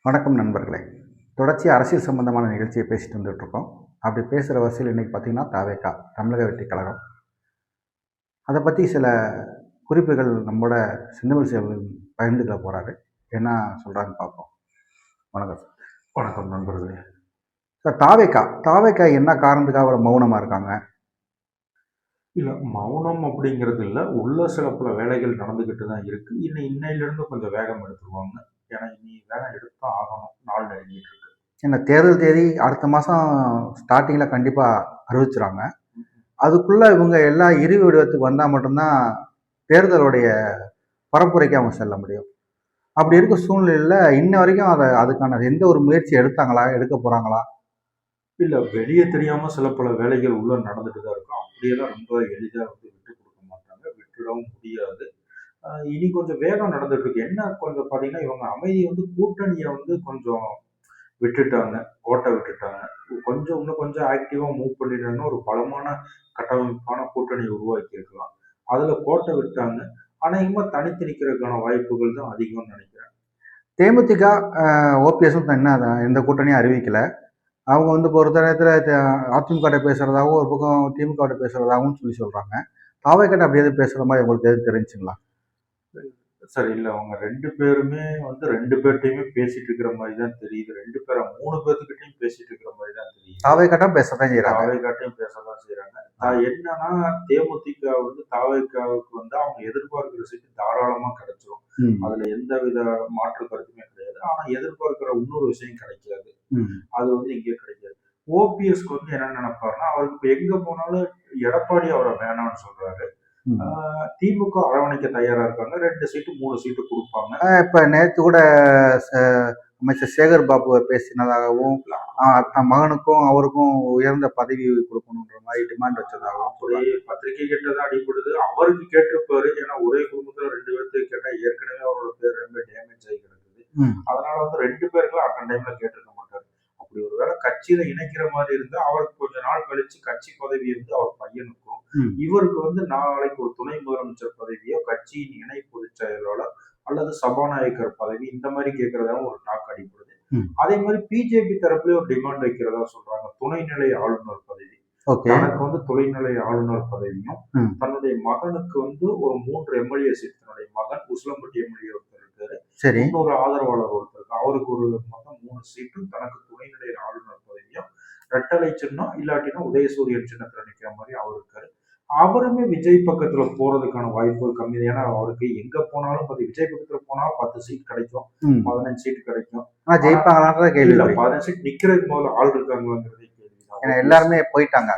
வணக்கம் நண்பர்களே. தொடர்ச்சியாக அரசியல் சம்பந்தமான நிகழ்ச்சியை பேசிட்டு வந்துட்டுருக்கோம். அப்படி பேசுகிற வரிசையில் இன்றைக்கி பார்த்திங்கன்னா தாவேகா தமிழக வெற்றி கழகம், அதை பற்றி சில குறிப்புகள் நம்மளோட செந்தமிழ் செல்வன் பகிர்ந்துக்க போகிறாரு. என்ன சொல்கிறாங்கன்னு பார்ப்போம். வணக்கம் சார். வணக்கம் நண்பர்களே. சார், தாவேகா என்ன காரணத்துக்காக ஒரு மௌனமாக இருக்காங்க? இல்லை, மௌனம் அப்படிங்கிறது இல்லை, உள்ள சில பல வேலைகள் நடந்துக்கிட்டு தான் இருக்குது. இன்னையிலேருந்து கொஞ்சம் வேகம் எடுத்துருவாங்க. ஏன்னா இனி வேகம் எடுத்துதான் ஆகணும், நாள் நெருங்கிட்டு இருக்கு. ஏன்னா தேர்தல் தேதி அடுத்த மாதம் ஸ்டார்டிங்கில் கண்டிப்பாக அறிவிச்சுறாங்க. அதுக்குள்ளே இவங்க எல்லாம் இறுதி வடிவத்துக்கு வந்தால் மட்டும்தான் தேர்தலுடைய பரப்புரைக்கு அவங்க செல்ல முடியும். அப்படி இருக்க சூழ்நிலையில் இன்ன வரைக்கும் அதுக்கான எந்த ஒரு முயற்சி எடுக்க போகிறாங்களா? இல்லை, வெளியே தெரியாமல் சில பல வேலைகள் உள்ள நடந்துட்டு தான் இருக்கும். அப்படியெல்லாம் ரொம்ப எளிதாக விட்டு கொடுக்க மாட்டாங்க, விட்டுடவும் முடியாது. இனி கொஞ்சம் வேகம் நடந்துட்டு இருக்கு. என்ன கொஞ்சம் பார்த்தீங்கன்னா, இவங்க அமைதி கூட்டணியை கொஞ்சம் விட்டுட்டாங்க, கோட்டை விட்டுட்டாங்க. இன்னும் கொஞ்சம் ஆக்டிவாக மூவ் பண்ணிட்டாங்கன்னா ஒரு பலமான கட்டமைப்பான கூட்டணியை உருவாக்கி இருக்கலாம். அதில் கோட்டை விட்டாங்க. அநேகமாக தனித்து நிற்கிறதுக்கான வாய்ப்புகள் தான் அதிகம்னு நினைக்கிறேன். தேமுதிக ஓபிஎஸும் எந்த கூட்டணியும் அறிவிக்கலை. அவங்க இப்போ ஒரு நேரத்தில் அதிமுக பேசுகிறதாகவும் ஒரு பக்கம் திமுக பேசுகிறதாகவும் சொல்கிறாங்க. தாவேகா அப்படி எதுவும் பேசுகிற மாதிரி உங்களுக்கு எதுவும் தெரிஞ்சுங்களா? சரி, இல்லை, அவங்க 2 பேருமே 2 பேர்கிட்டையுமே பேசிட்டு இருக்கிற மாதிரி தான் தெரியுது. 3 பேர்த்துக்கிட்டையும் பேசிட்டு இருக்கிற மாதிரி தான் தெரியுது. தாவேகாட்டும் பேசத்தான் செய்கிறாங்க. தாவேகாட்டையும் பேசதான் செய்கிறாங்க. என்னன்னா, தேமுதிக தாவேகாவுக்கு அவங்க எதிர்பார்க்கிற சீட்டு தாராளமாக கிடைச்சிரும். அதுல எந்த வித மாற்று கருத்துமே கிடையாது. ஆனா எதிர்பார்க்கிற இன்னொரு விஷயம் கிடைக்காது. அது இங்கே கிடைக்காது. ஓபிஎஸ்க்கு என்ன நினைப்பாருன்னா, அவருக்கு இப்ப எங்க போனாலும் எடப்பாடி அவரை வேணாம்னு சொல்றாரு. திமுக அரவணைக்க தயாரா இருக்காங்க. 2 சீட்டு 3 சீட்டு கொடுப்பாங்க. இப்ப நேற்று கூட அமைச்சர் சேகர் பாபுவை பேசினதாகவும் மகனுக்கும் அவருக்கும் உயர்ந்த பதவி கொடுக்கணுன்ற மாதிரி டிமாண்ட் வச்சதாகவும் அப்படியே பத்திரிகை கேட்டதான் அடிப்படுது. அவருக்கு கேட்டிருப்பாரு. ஏன்னா ஒரே குடும்பத்துல 2 பேர்த்துக்கு கேட்டா ஏற்கனவே அவரோட பேர் ரொம்ப டேமேஜ் ஆகி கிடக்குது. அதனால 2 பேருக்குலாம் அட்டன் டைம்ல கேட்டிருக்க மாட்டாரு. அப்படி ஒருவேளை கட்சியில இணைக்கிற மாதிரி இருந்தா அவருக்கு கொஞ்ச நாள் கழிச்சு கட்சி பதவி அவர் பையனுக்கும், இவருக்கு நாளைக்கு ஒரு துணை முதலமைச்சர் பதவியோ கட்சியின் இணை பொதுச் செயலாளர் அல்லது சபாநாயகர் பதவி இந்த மாதிரி கேட்கறதாவும் ஒரு டாக் அடிப்படுது. அதே மாதிரி பிஜேபி தரப்புலயே ஒரு டிமாண்ட் வைக்கிறதா சொல்றாங்க, துணைநிலை ஆளுநர் பதவி. தனக்கு துணைநிலை ஆளுநர் பதவியும், தன்னுடைய மகனுக்கு ஒரு 3 எம்எல்ஏ சீட், தன்னுடைய மகன் உசிலம்பட்டி எம்எல்ஏ ஒருத்தர் இருக்காரு, இன்னொரு ஆதரவாளர் ஒருத்தர் இருக்கு, அவருக்கு ஒரு மொத்தம் 3 சீட்டும், தனக்கு துணைநிலை ஆளுநர் பதவியும், ரெட்டலை சின்னம் இல்லாட்டினா உதயசூரியன் சின்னத்துல நிக்கிற மாதிரி அவர் இருக்காரு. அவருமே விஜய் பக்கத்துல போறதுக்கான வாய்ப்பு கம்மி. ஏன்னா அவருக்கு எங்க போனாலும் விஜய் பக்கத்துல போனா 10 சீட் கிடைக்கும், 15 சீட் கிடைக்கும். கேள்வி 15 சீட் நிக்கிறதுக்கு முதல்ல ஆள் இருக்காங்கிறதே கேள்விதான். எல்லாருமே போயிட்டாங்க.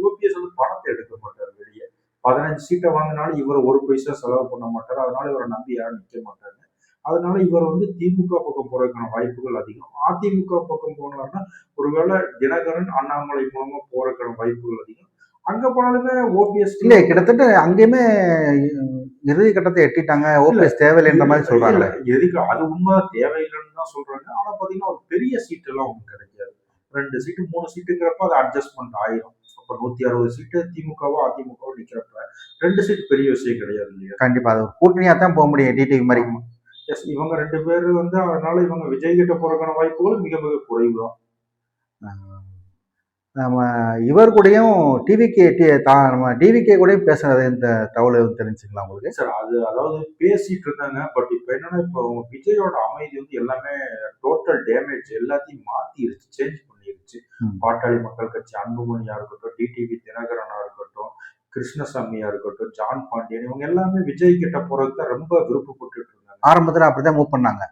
ஓபிஎஸ் பணத்தை எடுக்க மாட்டாரு வெளியே. 15 சீட்டை வாங்கினாலும் இவர் 1 பைசா செலவு பண்ண மாட்டாரு. அதனால இவரை நம்பி யாரும் நிக்க மாட்டாங்க. அதனால இவர் திமுக பக்கம் போறதுக்கான வாய்ப்புகள் அதிகம். அதிமுக பக்கம் போனாருன்னா ஒருவேளை தினகரன் அண்ணாமலை மூலமா போறதுக்கான வாய்ப்புகள் அதிகம். அங்க போனாலுமே ஓபிஎஸ் இல்ல, கிட்டத்தட்ட அங்கேயுமே இறுதி கட்டத்தை எட்டிட்டாங்க. ஓபிஎஸ் தேவையில்லைன்ற மாதிரி சொல்றாங்க. எதுக்கு அது உண்மை, தேவையில்லைன்னு தான் சொல்றாங்க. ஆனா பாத்தீங்கன்னா ஒரு பெரிய சீட் எல்லாம் ஒண்ணு கிடைக்காது. 2 சீட்டு 3 சீட்டுங்கிறப்ப அது அட்ஜஸ்ட்மெண்ட் ஆயிரும். அப்ப 160 சீட்டு திமுகவோ அதிமுகவோ நிக்கிறப்ப 2 சீட் பெரிய விஷயம் கிடையாது இல்லையா? கண்டிப்பா அது கூட்டணியா தான் போக முடியும், டிடிவி மாதிரி. இவங்க 2 பேர் அதனால இவங்க விஜய் கிட்ட போறதுக்கான வாய்ப்புகளும் மிக மிக குறைவு தான். நம்ம இவர் கூடயும் நம்ம டிவிகே கூடயும் பேசுறது இந்த தகவல் தெரிஞ்சுங்களா உங்களுக்கு? சார், அதாவது பேசிட்டு இருந்தாங்க. பட் இப்ப என்னன்னா, இப்போ விஜயோட அமைதி எல்லாமே டோட்டல் டேமேஜ், எல்லாத்தையும் மாத்திருச்சு, சேஞ்ச் பண்ணிருச்சு. பாட்டாளி மக்கள் கட்சி அன்புமணியா இருக்கட்டும், டிடிவி தினகரனா இருக்கட்டும், கிருஷ்ணசாமியா இருக்கட்டும், ஜான் பாண்டியன், இவங்க எல்லாமே விஜய் கிட்ட போறதுக்கு தான் ரொம்ப விருப்பப்பட்டு இருந்தாங்க. ஆரம்பத்துல அப்படிதான் மூவ் பண்ணாங்க.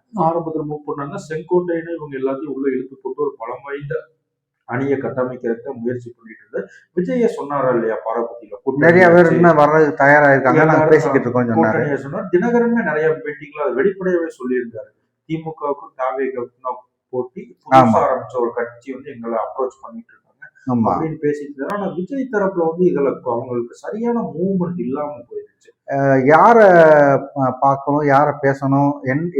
செங்கோட்டையில இவங்க எல்லாத்தையும் உள்ள இழுத்து போட்டு ஒரு பலம் வாய்ந்த அணியை கட்டமைக்கிறதுக்கு முயற்சி பண்ணிட்டு இருந்த விஜய சொன்னாரா இல்லையா, பாரபத்தியில நிறைய பேர் வர்றது தயாரா இருக்காங்க, நாங்க பேசிக்கிட்டு இருக்கோம் சொன்னார். தினகரன் நிறைய மீட்டிங்ல அது வெளிப்படையாவே சொல்லியிருக்காரு. திமுகவுக்கும் தாவேகாவுக்கும் போட்டி, புதுசா ஆரம்பிச்ச ஒரு கட்சி எங்களை அப்ரோச் பண்ணிட்டு இருக்காங்க அப்படின்னு பேசிட்டு இருந்தாரு. ஆனா விஜய் தரப்புல இதுல அவங்களுக்கு சரியான மூவ்மெண்ட் இல்லாம போயிருச்சு. யார பார்க்கணும், யார பேசணும்,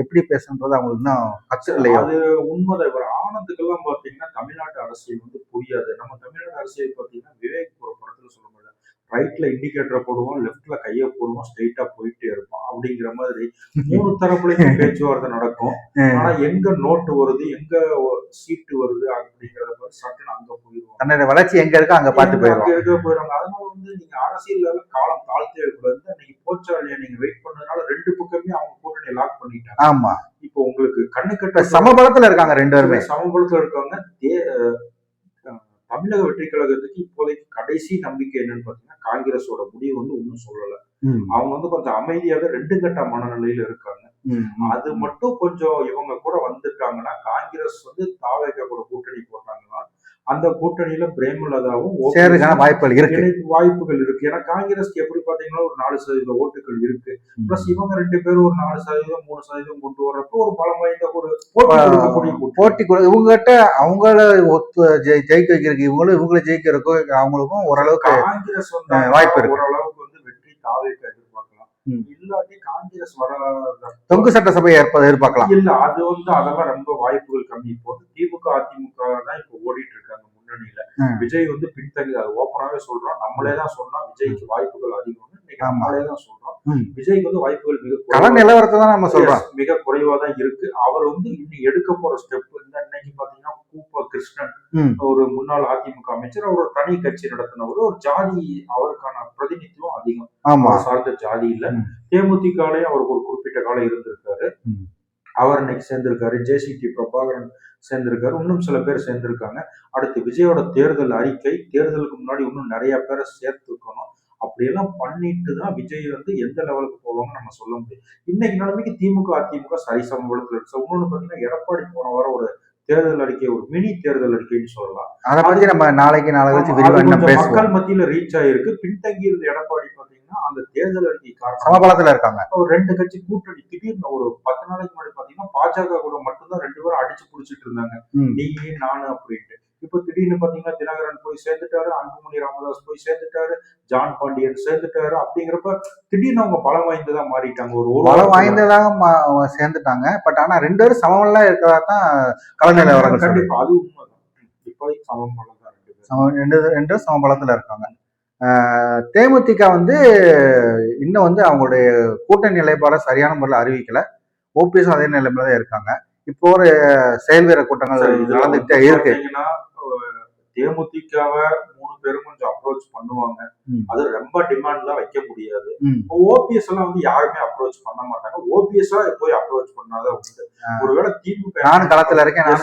எப்படி பேசணுன்றது அவங்களுக்கு இன்னும் கத்துக்கலையா? அது உண்மைதான். இவர் ஆனந்துக்கெல்லாம் பாத்தீங்கன்னா தமிழ்நாட்டு அரசியல் புரியாது. நம்ம தமிழ்நாடு அரசியல் பாத்தீங்கன்னா விவேக் ஒரு படத்துல சொல்ல முடியாது, ரைட்ல இண்டிகேட்டரை போடுவோம், லெஃப்ட்ல கையை போடுவோம், ஸ்ட்ரெயிட்டா போயிட்டே இருப்போம். அப்படிங்கிற மாதிரி 3 தரப்புலையும் பேச்சுவார்த்தை நடக்கும். ஆனா எங்க நோட்டு வருது, எங்க சீட்டு வருது அப்படிங்கறத பார்த்து சட்டுன்னு அங்க போயிடுவோம். தன்னுடைய வளர்ச்சி எங்க இருக்கோ அங்க பார்த்து போயிடுவாங்க. அதனால வந்து நீங்க அரசியல் காலம் தாழ்த்தே கூடாது. இன்னைக்கு போச்சா இல்லையா நீங்க வெயிட் பண்ணதுனால 2 பக்கமே அவங்க கூட்டணி லாக் பண்ணிட்டாங்க. ஆமா, இப்போ உங்களுக்கு கண்ணுக்கட்ட சமபலத்துல இருக்காங்க 2 பேருமே. சமபலத்துல இருக்காங்க. தமிழக வெற்றி கழகத்துக்கு இப்போதைக்கு கடைசி நம்பிக்கை என்னன்னு பாத்தீங்கன்னா, காங்கிரஸோட முடிவு வந்து ஒன்னும் சொல்லல. அவங்க வந்து கொஞ்சம் அமைதியாக 2 கட்ட மனநிலையில இருக்காங்க. அது மட்டும் கொஞ்சம் இவங்க கூட வந்துட்டாங்கன்னா, காங்கிரஸ் வந்து தாவேகா கூட கூட்டணி போட்டாங்கன்னா, அந்த கூட்டணியில பிரேமலதாவும் வாய்ப்புகள் இருக்கு. ஏன்னா காங்கிரஸ்க்கு எப்படி பாத்தீங்கன்னா ஒரு 4% ஓட்டுகள் இருக்கு. பிளஸ் இவங்க 2 பேரும் ஒரு 4%, 3% கொண்டு வர்றப்போ ஒரு பலம் வாய்ந்த ஒரு போட்டி இவங்க கிட்ட அவங்கள ஜெயிக்க வைக்கிறதுக்கு இவங்களை ஜெயிக்கிறதுக்கும் அவங்களுக்கும் ஓரளவுக்கு காங்கிரஸ் வந்து வாய்ப்பு இருக்கு. ஓரளவுக்கு வந்து வெற்றி தாவேகா எதிர்பார்க்கலாம். இல்லாட்டி காங்கிரஸ் வர தொங்கு சட்டசபை எதிர்பார்க்கலாம். இல்ல அது வந்து அதெல்லாம் ரொம்ப வாய்ப்புகள் கம்மி. இப்போ திமுக அதிமுக தான் இப்போ ஓடிட்டு இருக்காங்க முன்னணியில. விஜய் வந்து பின்தங்கி, அது ஓப்பனாவே சொல்றோம். நம்மளே தான் சொன்னோம் விஜய்க்கு வாய்ப்புகள் அதிகம்னு. நம்மளே தான் சொல்றோம் விஜய்க்கு வந்து வாய்ப்புகள் மிக நிலவரத்தை தான் நம்ம சொல்றோம் மிக குறைவா தான் இருக்கு. அவர் வந்து இன்னும் எடுக்க போற ஸ்டெப் இன்னைக்கு பாத்தீங்கன்னா கூப்பா கிருஷ்ணன் ஒரு முன்னாள் அதிமுக அமைச்சர், அவர் தனி கட்சி நடத்தினவர். ஒரு ஜாதி அவருக்கான பிரதிநிதித்துவம் அதிகம், சார்ந்த ஜாதி இல்ல. தேமுதிகாலையும் அவருக்கு ஒரு குறிப்பிட்ட காலம் இருந்திருக்காரு. அவர் இன்னைக்கு சேர்ந்திருக்காரு. ஜேசிடி பிரபாகரன் சேர்ந்திருக்காரு. இன்னும் சில பேர் சேர்ந்திருக்காங்க. அடுத்து விஜயோட தேர்தல் அறிக்கை, தேர்தலுக்கு முன்னாடி இன்னும் நிறைய பேரை சேர்த்துக்கணும். அப்படியெல்லாம் பண்ணிட்டு தான் விஜய் வந்து எந்த லெவலுக்கு போவாங்கன்னு நம்ம சொல்ல முடியும். இன்னைக்கு நிலைமைக்கு திமுக அதிமுக சரிசமபலத்தில் இருக்கு. இன்னொன்னு பாத்தீங்கன்னா, எடப்பாடி போன வாரம் ஒரு தேர்தல் அறிக்கை, ஒரு மினி தேர்தல் அறிக்கைன்னு சொல்லலாம். அதை பத்தி நம்ம நாளைக்கு மக்கள் மத்தியில ரீச் ஆயிருக்கு. பின்தங்கி இருந்த எடப்பாடி பாத்தீங்கன்னா அந்த தேர்தல் அறிக்கை சமபலத்துல இருக்காங்க. ஒரு 2 கட்சி கூட்டணி திடீர்னு ஒரு 10 நாளைக்கு முன்னாடி பாத்தீங்கன்னா பாஜக கூட மட்டும்தான் 2 பேரும் அடிச்சு புடிச்சிட்டு இருந்தாங்க, நீ நானு அப்படின்ட்டு. இப்ப திடீர்னு பாத்தீங்கன்னா தினகரன் போய் சேர்ந்துட்டாரு, அன்புமணி ராமதாஸ் போய் சேர்ந்துட்டாரு, ஜான் பாண்டியன் சேர்ந்துட்டாரு. அப்படிங்கிறப்ப திடீர்னு அவங்க பலம் வாய்ந்ததா மாறிட்டாங்க. ஒரு பலம் வாய்ந்ததாக சேர்ந்துட்டாங்க. பட் ஆனா 2 பேரும் சமமெல்லாம் இருக்கிறதா தான் கலைஞர் அவர்கள். கண்டிப்பா அது உண்மைதான். இப்போதைக்கு சமபலம் தான் 2 சமபலத்துல இருக்காங்க. தேமுதிக வந்து இன்னும் வந்து அவங்களுடைய கூட்டணி நிலைப்பாட சரியான முறையில் அறிவிக்கல. ஓபிஎஸ் அதே நிலைமையில தான் இருக்காங்க. இப்போ ஒரு செயல் வீர கூட்டங்கள் நடந்துகிட்டே இருக்கு. தேமுதிகவை 3 பேரும் கொஞ்சம் அப்ரோச் பண்ணுவாங்க. அது ரொம்ப டிமாண்ட் தான் வைக்க முடியாது. ஓபிஎஸ் எல்லாம் வந்து யாருமே அப்ரோச் பண்ண மாட்டாங்க. ஓபிஎஸ்ஸா போய் அப்ரோச் பண்ணாதான் உண்டு. ஒருவேளை திமுக நானும் களத்துல இருக்கேன்னு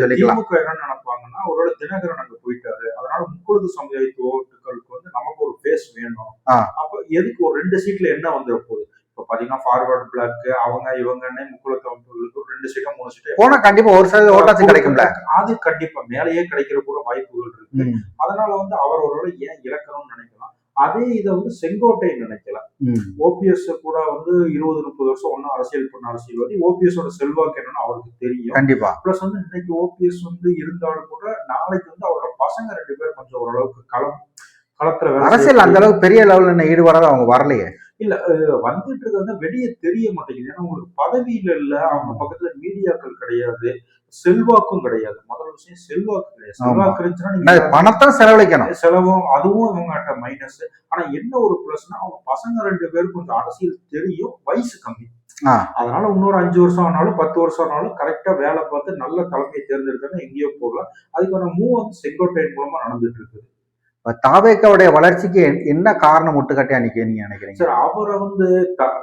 சொல்லிக்கலாம். திமுக என்ன நினைப்பாங்கன்னா, ஒருவேளை தினகரன் அங்க போயிட்டாரு, அதனால முக்குழுது சமுதாயத்து ஓட்டுகளுக்கு வந்து நமக்கு ஒரு பேஸ் வேணும். அப்ப எதுக்கு ஒரு 2 சீட்ல என்ன வந்துட போகுது? இப்ப பாத்தீங்கன்னா ஃபார்வர்ட் பிளாக் அவங்க இவங்கன்னு முக்குளத்து அமைப்புகளுக்கு 2 சீட்டோ 3 சீட்டோ போனா கண்டிப்பா 1% ஓட்டாச்சு கிடைக்கும்ல. அது கண்டிப்பா மேலேயே கிடைக்கிற கூட வாய்ப்புகள் இருக்கு. அதனால வந்து அவர் ஒருவேளை ஏன் இழக்கணும்னு நினைக்கலாம். அதே இதை வந்து செங்கோட்டை நினைக்கலாம். ஓபிஎஸ் கூட வந்து 20-30 வருஷம் ஒன்னும் அரசியல் பண்ண அரசியல்வாதி. ஓபிஎஸோட செல்வாக்கு என்னன்னு அவருக்கு தெரியும். கண்டிப்பா. பிளஸ் வந்து இன்னைக்கு ஓபிஎஸ் வந்து இருந்தாலும் கூட நாளைக்கு வந்து அவரோட பசங்க 2 பேர் கொஞ்சம் ஓரளவுக்கு களத்துல அரசியல் அந்த அளவுக்கு பெரிய லெவல்ல ஈடுபடாத அவங்க வரலையே. இல்ல வந்துட்டு இருக்கிறது வெளியே தெரிய மாட்டேங்குது. ஏன்னா உங்களுக்கு பதவியில இல்ல, அவங்க பக்கத்துல மீடியாக்கள் கிடையாது, செல்வாக்கும் கிடையாது. முதல் விஷயம் செல்வாக்கு கிடையாது. செல்வாக்கு இருந்துச்சுன்னா பணத்தை செலவழிக்கணும். செலவும் அதுவும் இவங்க மைனஸ். ஆனா என்ன ஒரு பிளஸ்னா, அவங்க பசங்க 2 பேரும் கொஞ்சம் அரசியல் தெரியும், வயசு கம்மி. அதனால இன்னொரு 5 வருஷம் ஆனாலும் 10 வருஷம் ஆனாலும் கரெக்டா வேலை பார்த்து நல்ல தலைமையை தேர்ந்தெடுத்தா எங்கேயோ போகலாம். அதுக்கான மூவ் வந்து செங்கோட்டையின் மூலமா நடந்துட்டு இருக்குது. தாவேக்காவுடைய வளர்ச்சிக்கு என்ன காரணம் முட்டுக்கட்டையா நீங்க நினைக்கிறீங்க? சார் அவரை வந்து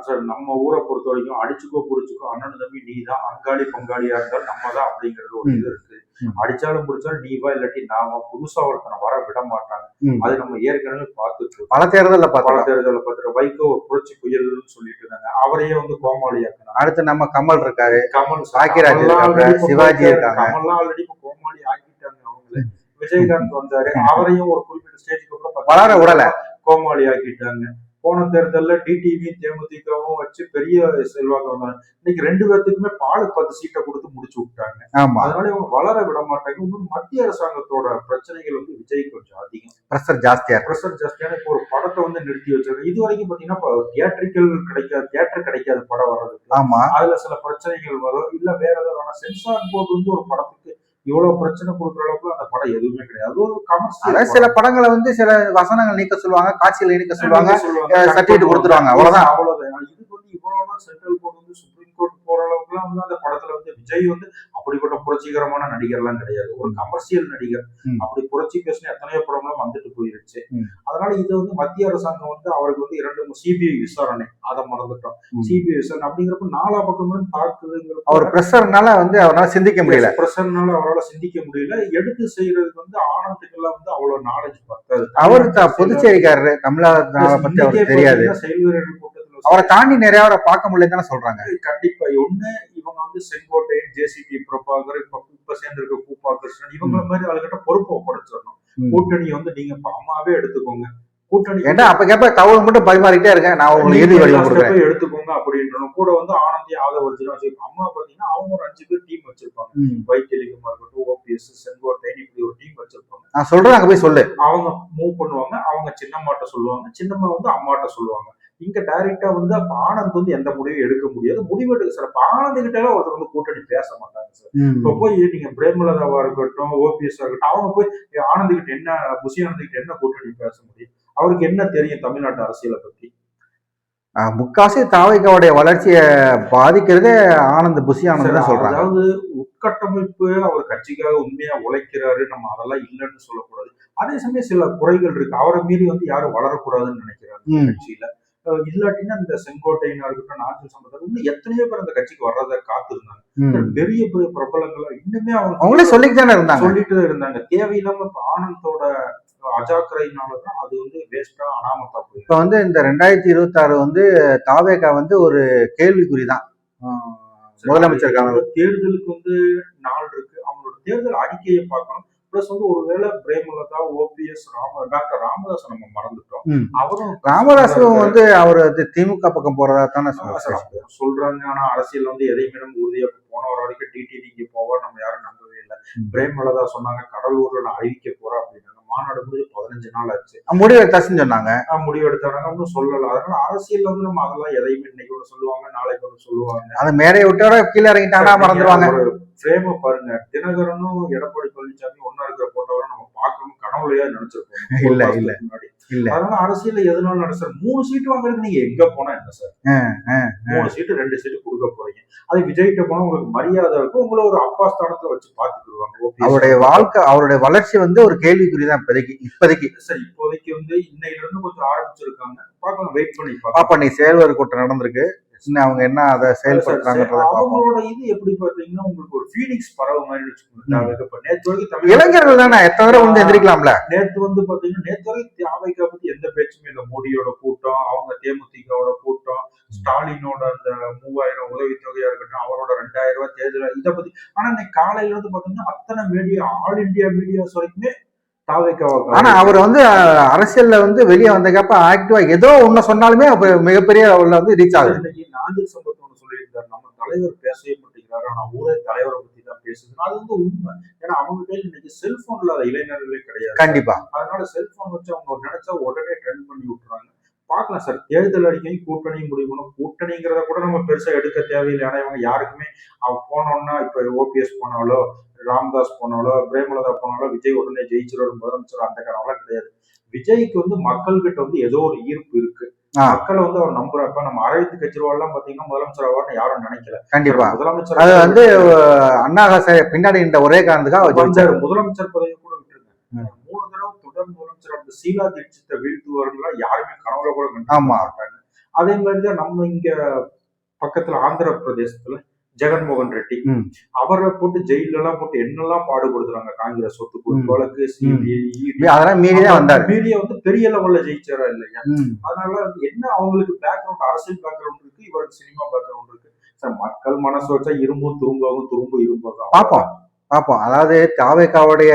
சார் நம்ம ஊரை பொறுத்த வரைக்கும் அடிச்சுக்கோ புடிச்சுக்கோ அண்ணன் தம்பி நீ தான், அங்காளி பங்காளியா இருந்தாலும் நம்ம தான் அப்படிங்கிறது ஒரு இது இருக்கு. அடிச்சாலும் பிடிச்சாலும் நீ வா இல்லாட்டி நாம, புதுசா ஒருத்தனை வர விட மாட்டாங்க. அது நம்ம ஏற்கனவே பார்த்துட்டு பல தேர்தலில் பார்த்துட்டு வைகோ ஒரு புரட்சி புயல்னு சொல்லிட்டு இருந்தாங்க. அவரையே வந்து கோமாளியாக்கணும். அடுத்து நம்ம கமல் இருக்காரு, கமல் பாக்கியராஜ் சிவாஜி இருக்காங்க. கமல்லாம் ஆல்ரெடி இப்ப கோமாளி ஆக்கிட்டாங்க அவங்களே. விஜயகாந்த் வந்தாரு, அவரையும் ஒரு குறிப்பிட்ட ஸ்டேஜ்க்கு அப்புறம் வளர விடல, கோமாளி ஆக்கிட்டாங்க. போன தேர்தல்ல டிடிவி தேமுதிகவும் வச்சு பெரிய செல்வாக்கு வந்தாங்க. இன்னைக்கு 2 பேர்த்துக்குமே பால் 10 சீட்டை கொடுத்து முடிச்சு விட்டாங்க. அதனால இவங்க வளர விட மாட்டாங்க. இன்னும் மத்திய அரசாங்கத்தோட பிரச்சனைகள் வந்து விஜய்க்கு கொஞ்சம் அதிகம். பிரஷர் ஜாஸ்தியான இப்போ ஒரு படத்தை வந்து நிறுத்தி வச்சிருக்காங்க. இது வரைக்கும் பாத்தீங்கன்னா தியேட்டர் கிடைக்காது படம் வர்றதுக்கு. அதுல சில பிரச்சனைகள் வரும். இல்ல வேற ஏதாவது சென்சார் போர்டு வந்து ஒரு படத்துக்கு இவ்வளவு பிரச்சனை கொடுக்குற அளவுக்கு அந்த படம் எதுவுமே கிடையாது. அது ஒரு கமர்ஷியல். அதாவது சில படங்களை வந்து சில வசனங்கள் நீக்க சொல்லுவாங்க, காட்சிகளை நீக்க சொல்லுவாங்க, சர்டிபிகேட் கொடுத்துருவாங்க, அவ்வளவுதான். இதுக்கு வந்து இவ்வளவுதான் சென்ட்ரல் கோர்ட் வந்து சுப்ரீம் கோர்ட் போற அளவுக்கு எல்லாம் வந்து அந்த படத்துல வந்து விஜய் வந்து அப்படிப்பட்ட புரட்சிகரமான நடிகர் எல்லாம் கிடையாது. ஒரு கமர்ஷியல் நடிகர். அப்படி புரட்சி பேசின எத்தனையோ படம் எல்லாம் வந்துட்டு போயிருச்சு. அதனால இது வந்து மத்திய அரசாங்கம் வந்து அவருக்கு வந்து 2 சிபிஐ விசாரணை, அதை மறந்துட்டோம். சிபிஐ விசாரணை அப்படிங்கிறப்ப 4 பக்கமும் தாக்குதுங்கிற அவர் பிரஷர்னால வந்து அவரால் சிந்திக்க முடியல. பிரஷர்னால அவரால் சிந்திக்க முடியல. எடுத்து செய்யறதுக்கு வந்து ஆனந்துக்கெல்லாம் வந்து அவ்வளவு நாலேஜ் பத்தாது. அவரு புதுச்சேரிக்காரரு, தமிழ்நாடு பத்தி அவருக்கு தெரியாது. செயல் வீரர்கள் கூட்டத்தில் அவரை தாண்டி நிறைய அவரை பார்க்க முடியலன்னு சொல்றாங்க. கண்டிப்பா. ஒண்ணு இவங்க வந்து செங்கோட்டையன், ஜேசிபி பிரபாகர், இப்ப சேர்ந்திருக்க கூப்பா கிருஷ்ணன், இவங்கள மாதிரி அவர்கிட்ட பொறுப்பு ஒப்படைச்சிடணும். கூட்டணியை வந்து நீங்க அம்மாவே எடுத்துக்கோங்க. கூட்டணி ஏன்னா அப்ப கேப்ப தகவல் மட்டும் பரிமாறிட்டே இருக்கேன், நான் உங்களுக்கு எது வழி கொடுக்குறேன் எடுத்துக்கோங்க அப்படின்றணும். கூட வந்து ஆனந்தி ஆதவர்ஜினா வச்சிருப்பாங்க. அம்மா பாத்தீங்கன்னா அவங்க ஒரு 5 பேர் டீம் வச்சிருப்பாங்க. வைத்தியலிங்கமா இருக்கட்டும், ஓபிஎஸ், செங்கோட்டையன், இப்படி ஒரு டீம் வச்சிருப்பாங்க. நான் சொல்றேன், அங்க போய் சொல்லு. அவங்க மூவ் பண்ணுவாங்க. அவங்க சின்னம்மாட்ட சொல்லுவாங்க, சின்னம்மா வந்து அம்மாட்ட சொல்லுவாங்க. இங்க டைரக்டா வந்து அப்ப ஆனந்த் வந்து எந்த முடிவும் எடுக்க முடியாது. முடிவு எடுக்க சார் ஆனந்த் கிட்ட எல்லாம் ஒருத்தர் வந்து கூட்டணி பேச மாட்டாங்க சார். இப்ப போய் நீங்க பிரேமலதாவா இருக்கட்டும், ஓபிஎஸ் இருக்கட்டும், அவங்க போய் ஆனந்த் கிட்ட என்ன, புஷி ஆனந்த் கிட்ட என்ன கூட்டணி பேச முடியும்? அவருக்கு என்ன தெரியும் தமிழ்நாட்டு அரசியலை பத்தி? முக்காசி தாவைக்காவுடைய வளர்ச்சியை பாதிக்கிறதே ஆனந்த், புஷி ஆனந்த் தான் சொல்றாங்க. அதாவது உட்கட்டமைப்பு, அவர் கட்சிக்காக உண்மையா உழைக்கிறாரு, நம்ம அதெல்லாம் இல்லைன்னு சொல்லக்கூடாது. அதே சமயம் சில குறைகள் இருக்கு. அவரை மீறி வந்து யாரும் வளரக்கூடாதுன்னு நினைக்கிறாங்க கட்சியில. இல்லாட்டினா இந்த செங்கோட்டையனா இருக்கட்டும், நாஞ்சில் சம்பந்தர் இன்னும் எத்தனையோ பேர் அந்த கட்சிக்கு வர்றதை காத்திருந்தாங்க. பெரிய பெரிய பிரபலங்களா இன்னுமே அவங்களே சொல்லிட்டு தான் இருந்தாங்க. தேவையில்லாம இப்ப ஆனந்தோட அஜாக்கிரதையினாலதான் அது வந்து வேஸ்டா அனாமத்தா போய். இப்ப வந்து இந்த 2026 வந்து தாவேகா வந்து ஒரு கேள்விக்குறிதான். முதலமைச்சருக்கான தேர்தலுக்கு வந்து நாள் இருக்கு. அவங்களோட தேர்தல் அறிக்கையை பார்க்கணும். பிளஸ் வந்து ஒருவேளை பிரேமலதா, ஓபிஎஸ், டாக்டர் ராமதாஸ் நம்ம மறந்துட்டோம். அவரும் ராமதாசும் வந்து அவர் திமுக பக்கம் போறதா தானே சொல்றாங்க. ஆனா அரசியல் வந்து எதையுமே நம்ம உறுதியா போன ஒரு வரைக்கும் டிடிவிக்கு போவார் நம்ம யாரும் நம்பவே இல்லை. பிரேமலதா சொன்னாங்க கடலூர்ல நான் அறிவிக்க போறேன் அப்படின்னாங்க. மாநாடு முடிஞ்சு 15 நாள் ஆச்சு. முடிவு எடுத்தாச்சுன்னு சொன்னாங்க. முடிவு எடுத்தாங்க ஒன்னும் சொல்லல. அதனால அரசியல் வந்து நம்ம அதெல்லாம் எதையுமே இன்னைக்கு ஒன்று சொல்லுவாங்க, நாளைக்கு ஒன்று சொல்லுவாங்க. அந்த மேடையை விட்டோட கீழே இறங்கிட்டாங்கன்னா மறந்துடுவாங்க. பிரேம பாருங்க, தினகரனும் எடப்பாடி பழனிசாமி ஒன்னா இருக்கிற போட்டோவை நம்ம பார்க்கணும் கனவுலையா நினைச்சிருக்கோம். இல்ல இல்ல முன்னாடி இல்ல. அதனால அரசியல் எதனாலும் நடத்த 3 சீட்டு வாங்குறதுக்கு நீங்க எங்க போனா என்ன சார்? 3 சீட்டு 2 சீட்டு கொடுக்க போறீங்க. அது விஜய்கிட்ட போனா உங்களுக்கு மரியாதை இருக்கும். உங்களை ஒரு அப்பா ஸ்தானத்துல வச்சு பாத்துக்கிடுவாங்க. அவருடைய வாழ்க்கை, அவருடைய வளர்ச்சி வந்து ஒரு கேள்விக்குறிதான் இப்போதைக்கு. சார் இப்போதைக்கு வந்து இன்னையில இருந்து கொஞ்சம் ஆரம்பிச்சிருக்காங்க. பார்க்கலாம், வெயிட் பண்ணி பாப்பா. நீ செயல்வர் கூட்டம் நடந்திருக்கு, அவங்க என்ன அதை செயல்படுறாங்க. அவங்களோட இது எப்படி பாத்தீங்கன்னா உங்களுக்கு ஒரு ஃபீனிக்ஸ் பறவை மாதிரி வச்சுக்கோங்க. நேற்று வரைக்கும் இளைஞர்கள் தானே எத்தனை தடவை வந்து எந்திரிக்கலாம்ல. நேற்று வந்து பாத்தீங்கன்னா நேற்று வரைக்கும் திமுக பத்தி எந்த பேச்சுமே இல்லை. மோடியோட கூட்டம், அவங்க தேமுதிகவோட கூட்டம், ஸ்டாலினோட அந்த 3000 உதவித்தொகையா இருக்கட்டும், அவரோட 2000 ரூபாய் தேர்தல், இதை பத்தி. ஆனா இன்னைக்கு காலையில இருந்து பாத்தீங்கன்னா அத்தனை மீடியா, ஆல் இந்தியா மீடியாஸ் வரைக்குமே ஆனா அவர் வந்து அரசியல்ல வந்து வெளியே வந்தக்கப்ப ஆக்டிவா ஏதோ ஒண்ணு சொன்னாலுமே மிகப்பெரிய வந்து ரீச் ஆகுது. இன்னைக்கு நாஞ்சில் சம்பத் ஒண்ணு சொல்லியிருந்தாரு, நம்ம தலைவர் பேசவே மாட்டேங்கிறாரு, ஆனா ஊரே தலைவரை பத்தி தான் பேசுது. அது வந்து உண்மை. ஏன்னா அவங்க கையில் இன்னைக்கு செல்போன் இல்லாத இளைஞர்களே கிடையாது. கண்டிப்பா. அதனால செல்போன் வச்சு அவங்க நினைச்சா உடனே ட்ரெண்ட் பண்ணி விட்டுறாங்க. பார்க்கலாம் சார், தேர்தல் அறிக்கையும் கூட்டணியும் முடிக்கணும். கூட்டணிங்கிறத கூட நம்ம பெருசா எடுக்க தேவையில்லை. ஏன்னா இவங்க யாருக்குமே அவங்க போனோம்னா, இப்ப ஓபிஎஸ் போனாலோ, ராமதாஸ் போனாலோ, பிரேமலதா போனாலோ விஜய் உடனே ஜெயிச்சிரோட முதலமைச்சர் அந்த கனவுலாம் கிடையாது. விஜய்க்கு வந்து மக்கள் கிட்ட வந்து ஏதோ ஒரு ஈர்ப்பு இருக்கு. மக்களை வந்து அவர் நம்புறப்ப நம்ம அரவிந்த் கெஜ்ரிவால் பத்தி முதலமைச்சர் ஆவார்னு யாரும் நினைக்கல. கண்டிப்பா முதலமைச்சர் அது வந்து அண்ணா பின்னாடி இந்த ஒரே காரணத்துக்காக முதலமைச்சர் பதவி கூட விட்டுருங்க. 3 தடவை தொடர் முதலமைச்சர் அந்த ஷீலா தீட்சித்தை வீழ்த்துவார்கள் யாருமே கனவுல கூட கண்டிப்பா மாட்டாங்க. அதே மாதிரிதான் நம்ம இங்க பக்கத்துல ஆந்திர பிரதேசத்துல ஜெகன்மோகன் ரெட்டி, அவரை போட்டு ஜெயில எல்லாம் போட்டு என்னெல்லாம் பாடுபடுத்துறாங்க. காங்கிரஸ் சொத்து வழக்கு, மீடியா வந்து பெரிய லெவல்ல ஜெயிச்சாரா இல்லையா? அதனால என்ன அவங்களுக்கு பேக்ரவுண்ட், அரசியல் பேக்ரவுண்ட் இருக்கு, இவருக்கு சினிமா பேக்ரவுண்ட் இருக்கு. சார் மக்கள் மனசு வச்சா இரும்பும் துரும்பாகும், துரும்பு இரும்பாகும். பார்ப்போம். அதாவது தாவேகாவுடைய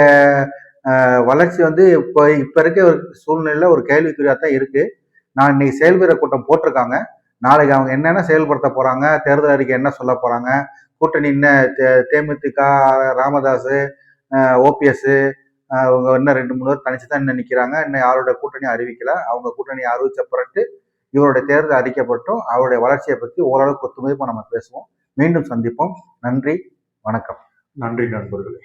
வளர்ச்சி வந்து இப்ப இருக்க ஒரு சூழ்நிலையில ஒரு கேள்விக்குறியா தான் இருக்கு. நான் இன்னைக்கு செயல்வீரர் கூட்டம் போட்டிருக்காங்க. நாளைக்கு அவங்க என்னென்ன செயல்படுத்த போறாங்க, தேர்தல் அறிக்கை என்ன சொல்ல போறாங்க, கூட்டணி என்ன, தேமுதிக, ராமதாஸ், ஓபிஎஸ், அவங்க இன்னும் 2-3 பேர் தனிச்சுதான் இன்னும் நிற்கிறாங்க. இன்னும் யாரோட கூட்டணி அறிவிக்கல. அவங்க கூட்டணி அறிவிச்ச பிறகு இவருடைய தேர்தல் அறிக்கப்பட்டும் அவருடைய வளர்ச்சியை பற்றி ஓரளவுக்கு ஒத்துமதிப்பா நம்ம பேசுவோம். மீண்டும் சந்திப்போம். நன்றி, வணக்கம். நன்றி நண்பர்களே.